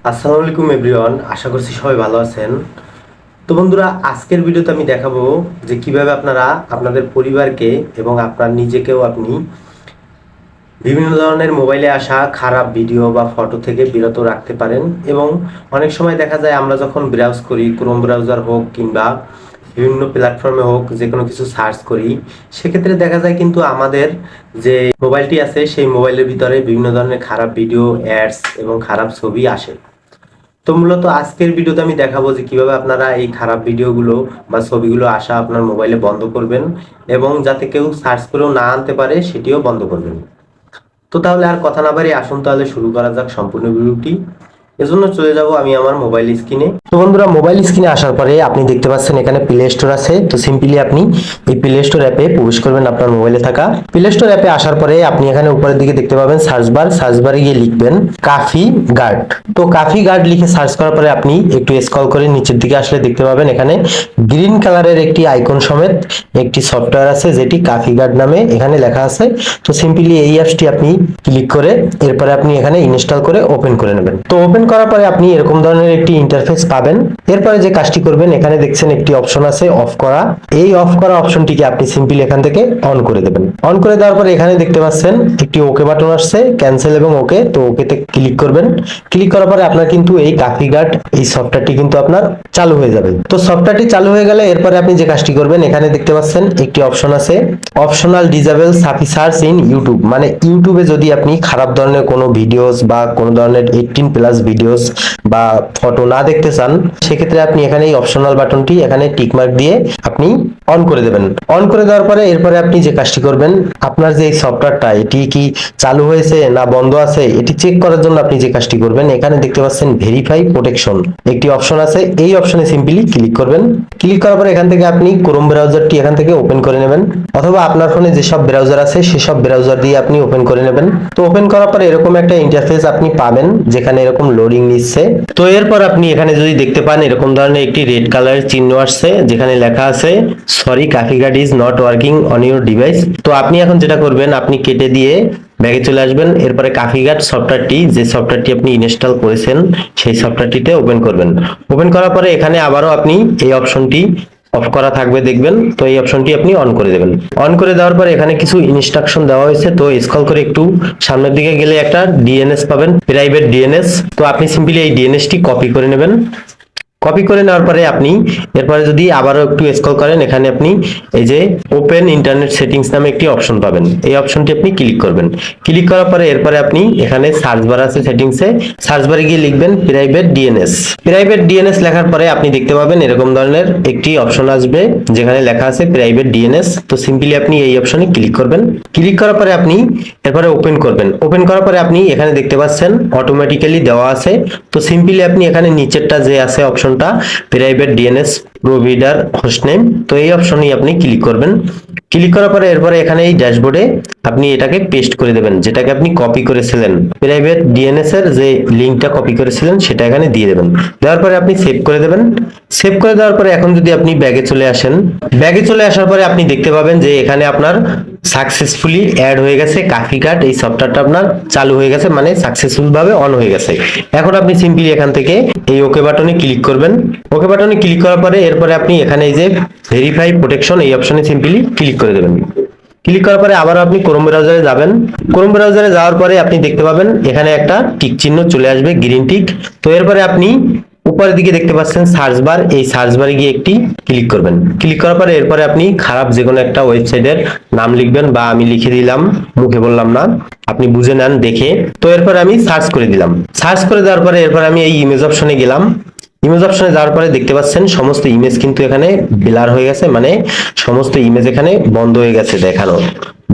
আসসালামু আলাইকুম এভরিওয়ান, আশা করছি সবাই ভালো আছেন। তো বন্ধুরা, আজকের ভিডিওতে আমি দেখাবো যে কিভাবে আপনারা আপনাদের পরিবারকে এবং আপনার নিজেকেও আপনি বিভিন্ন ধরনের মোবাইলে আসা খারাপ ভিডিও বা ফটো থেকে বিরত রাখতে পারেন। এবং অনেক সময় দেখা যায় আমরা যখন ব্রাউজ করি, ক্রোম ব্রাউজার হোক কিংবা বিভিন্ন প্ল্যাটফর্মে হোক, যে কোনো কিছু সার্চ করি, সেক্ষেত্রে দেখা যায় কিন্তু আমাদের যে মোবাইলটি আছে সেই মোবাইলের ভিতরে বিভিন্ন ধরনের খারাপ ভিডিও, অ্যাডস এবং খারাপ ছবি আসে। তো মূলত আজকের ভিডিওতে আমি দেখাবো যে কিভাবে আপনারা এই খারাপ ভিডিওগুলো বা ছবিগুলো আসা আপনার মোবাইলে বন্ধ করবেন এবং যাতে কেউ সার্চ করেও না আনতে পারে সেটিও বন্ধ করবেন। তো তাহলে আর কথা না বাড়িয়ে আসুন তাহলে শুরু করা যাক সম্পূর্ণ ভিডিওটি। এজন্য চলে যাব আমি আমার মোবাইল স্ক্রিনে। তো বন্ধুরা, মোবাইল স্ক্রিনে আসার পরে আপনি দেখতে পাচ্ছেন এখানে প্লে স্টোর আছে। তো সিম্পলি আপনি এই প্লে স্টোর অ্যাপে প্রবেশ করবেন আপনার মোবাইলে থাকা। প্লে স্টোর অ্যাপে আসার পরে আপনি এখানে উপরের দিকে দেখতে পাবেন সার্চ বারে গিয়ে লিখবেন কাফি গার্ড। তো কাফি গার্ড লিখে সার্চ করার পরে আপনি একটু স্ক্রল করে নিচের দিকে আসলে দেখতে পাবেন এখানে গ্রিন কালারের একটি আইকন সমেত একটি সফটওয়্যার আছে যেটি কাফি গার্ড নামে এখানে লেখা আছে। তো সিম্পলি এই অ্যাপসটি আপনি ক্লিক করে এরপরে আপনি এখানে ইনস্টল করে ওপেন করে নেবেন। তো ওপেন করার পরে আপনি এরকম ধরনের একটি ইন্টারফেস পাবেন। এরপরে যে কাজটি করবেন, এখানে দেখছেন একটি অপশন আছে অফ করা। এই অফ করা অপশনটিকে আপনি সিম্পলি এখান থেকে অন করে দেবেন। অন করে দেওয়ার পরে এখানে দেখতে পাচ্ছেন একটি ওকে বাটন আসছে, ক্যান্সেল এবং ওকে। তো ওকেতে ক্লিক করবেন। ক্লিক করার পরে আপনার কিন্তু এই কাফি গার্ড এই সফটওয়্যারটি কিন্তু আপনার চালু হয়ে যাবে। তো সফটওয়্যারটি চালু হয়ে গেলে এরপরে আপনি যে কাজটি করবেন, এখানে দেখতে পাচ্ছেন একটি অপশন আছে optional disable Safi search in YouTube. মানে ইউটিউবে যদি আপনি খারাপ ধরনের কোনো ভিডিওস বা কোনো ধরনের 18+ ভিডিওস বা ফটো না দেখতে চান, সেক্ষেত্রে আপনি এখানে এই অপশনাল বাটনটি এখানে টিক মার্ক দিয়ে আপনি অন করে দেবেন। অন করে দেওয়ার পরে এরপরে আপনি যে কাজটি করবেন, আপনার যে এই সফটওয়্যারটা এটি কি চালু হয়েছে না বন্ধ আছে এটি চেক করার জন্য আপনি যে কাজটি করবেন, এখানে দেখতে পাচ্ছেন ভেরিফাই প্রোটেকশন একটি অপশন আছে। এই অপশনে সিম্পলি ক্লিক করবেন। ক্লিক করার পরে এখান থেকে আপনি ক্রোম ব্রাউজারটি এখান থেকে ওপেন করে নেবেন, অথবা আপনার ফোনে যেসব ব্রাউজার আছে সেসব ব্রাউজার দিয়ে আপনি ওপেন করে নেবেন। তো ওপেন করার পরে এরকম একটা ইন্টারফেস আপনি পাবেন যেখানে এরকম লোডিং নিচ্ছে। তো এরপর আপনি এখানে যদি দেখতে পান এরকম ধরনের একটি রেড কালারের চিহ্ন আসছে যেখানে লেখা আছে sorry coffee guard is not working on your device. তো আপনি এখন যেটা করবেন, আপনি কেটে দিয়ে ব্যাগে চলে আসবেন। এরপরে কাফি গার্ড সফটওয়্যারটি, যে সফটওয়্যারটি আপনি ইনস্টল করেছেন সেই সফটওয়্যারটিতে ওপেন করবেন। ওপেন করার পরে এখানে আবারও আপনি এই অপশনটি অফ করা থাকবে দেখবেন। তো এই অপশনটি আপনি অন করে দেবেন। অন করে দেওয়ার পরে এখানে কিছু ইনস্ট্রাকশন দেওয়া হয়েছে। তো স্ক্রল করে একটু সামনের দিকে গেলে একটা ডিএনএস পাবেন, প্রাইভেট ডিএনএস। তো আপনি সিম্পলি এই ডিএনএসটি কপি করে নেবেন। কপি করে নেওয়ার পরে আপনি এরপরে যদি আবারও একটু স্ক্রল করেন, এখানে আপনি এই যে ওপেন ইন্টারনেট সেটিংস নামে একটি অপশন পাবেন। এই অপশনটি আপনি ক্লিক করবেন। ক্লিক করার পরে এরপরে আপনি এখানে সার্চ বার আছে সেটিংসে, সার্চ বারে গিয়ে লিখবেন প্রাইভেট ডিএনএস। প্রাইভেট ডিএনএস লেখার পরে আপনি দেখতে পাবেন এরকম ধরনের একটি অপশন আসবে যেখানে লেখা আছে প্রাইভেট ডিএনএস। তো সিম্পলি আপনি এই অপশনে ক্লিক করবেন। ক্লিক করার পরে আপনি এরপরে ওপেন করবেন। ওপেন করার পরে আপনি এখানে দেখতে পাচ্ছেন অটোমেটিক্যালি দেওয়া আছে। তো সিম্পলি আপনি এখানে নিচেরটা যে আছে অপশনটা প্রাইভেট ডিএনএস প্রোভাইডার হোস্টনেম, তো এই অপশনেই আপনি ক্লিক করবেন। ক্লিক করার পরে এরপরে এখানে এই ড্যাশবোর্ডে আপনি এটাকে পেস্ট করে দেবেন, যেটাকে আপনি কপি করেছিলেন, প্রাইভেট ডিএনএস এর যে লিংকটা কপি করেছিলেন সেটা এখানে দিয়ে দেবেন। দেওয়ার পরে আপনি সেভ করে দেবেন। সেভ করে দেওয়ার পরে এখন যদি আপনি ব্যাগে চলে আসেন, ব্যাগে চলে আসার পরে আপনি দেখতে পাবেন যে এখানে আপনার সাকসেসফুলি অ্যাড হয়ে গেছে কাফি গার্ড। এই সফটওয়্যারটা আপনার চালু হয়ে গেছে, মানে সাকসেসফুল ভাবে অন হয়ে গেছে। এখন আপনি সিম্পলি এখান থেকে এই ওকে বাটনে ক্লিক করবেন। ওকে বাটনে ক্লিক করার পরে এরপরে আপনি এখানে এই যে ভেরিফাই প্রোটেকশন এই অপশনে সিম্পলি ক্লিক করে দেবেন। ক্লিক করার পরে আবার আপনি ক্রোম ব্রাউজারে যাবেন। ক্রোম ব্রাউজারে যাওয়ার পরে আপনি দেখতে পাবেন এখানে একটা টিক চিহ্ন চলে আসবে, গ্রিন টিক। তো এরপরে আপনি উপরের দিকে দেখতে পাচ্ছেন সার্চ বার, এই সার্চ বারে গিয়ে একটি ক্লিক করবেন। ক্লিক করার পরে এরপরে আপনি খারাপ যে কোনো একটা ওয়েবসাইটের নাম লিখবেন, বা আমি লিখে দিলাম, মুখে বললাম না, আপনি বুঝে নেন দেখে। তো এরপরে আমি সার্চ করে দিলাম। সার্চ করে দেওয়ার পরে এরপরে আমি এই ইমেজ অপশনে গেলাম। ইমেজ অপশনে যাওয়ার পরে দেখতে পাচ্ছেন সমস্ত ইমেজ কিন্তু এখানে ব্লার হয়ে গেছে, মানে সমস্ত ইমেজ এখানে বন্ধ হয়ে গেছে দেখানো।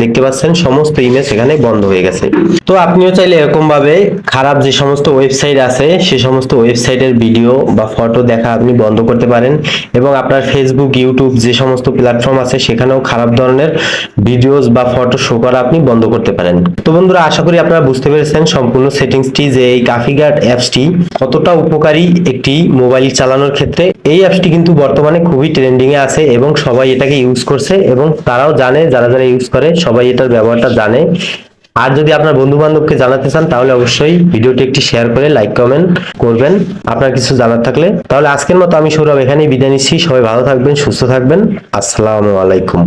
দেখতে পাচ্ছেন সমস্ত ইমেজ এখানে বন্ধ হয়ে গেছে। তো আপনিও চাইলে এরকম ভাবে খারাপ যে সমস্ত ওয়েবসাইট আছে সে সমস্ত ওয়েবসাইটের ভিডিও বা ফটো দেখা আপনি বন্ধ করতে পারেন, এবং আপনার ফেসবুক, ইউটিউব যে সমস্ত প্ল্যাটফর্ম আছে সেখানেও খারাপ ধরনের ভিডিওস বা ফটো শো করা আপনি বন্ধ করতে পারেন। তো বন্ধুরা, আশা করি আপনারা বুঝতে পেরেছেন সম্পূর্ণ সেটিংসটি, যে এই কাফি গার্ড অ্যাপসটি কতটা উপকারী একটি মোবাইল চালানোর ক্ষেত্রে। এই অ্যাপসটি কিন্তু বর্তমানে খুবই ট্রেন্ডিং এ আছে এবং সবাই এটাকে ইউজ করছে, এবং তারাও জানে, যারা যারা ইউজ করে সবাই এটার ব্যবহারটা জানে। আর যদি আপনার বন্ধু বান্ধবকে জানাতে চান তাহলে অবশ্যই ভিডিওটি একটি শেয়ার করে লাইক কমেন্ট করবেন আপনার কিছু জানার থাকলে। তাহলে আজকের মতো আমি সৌরভ এখানেই বিদায় নিচ্ছি। সবাই ভালো থাকবেন, সুস্থ থাকবেন। আসসালামু আলাইকুম।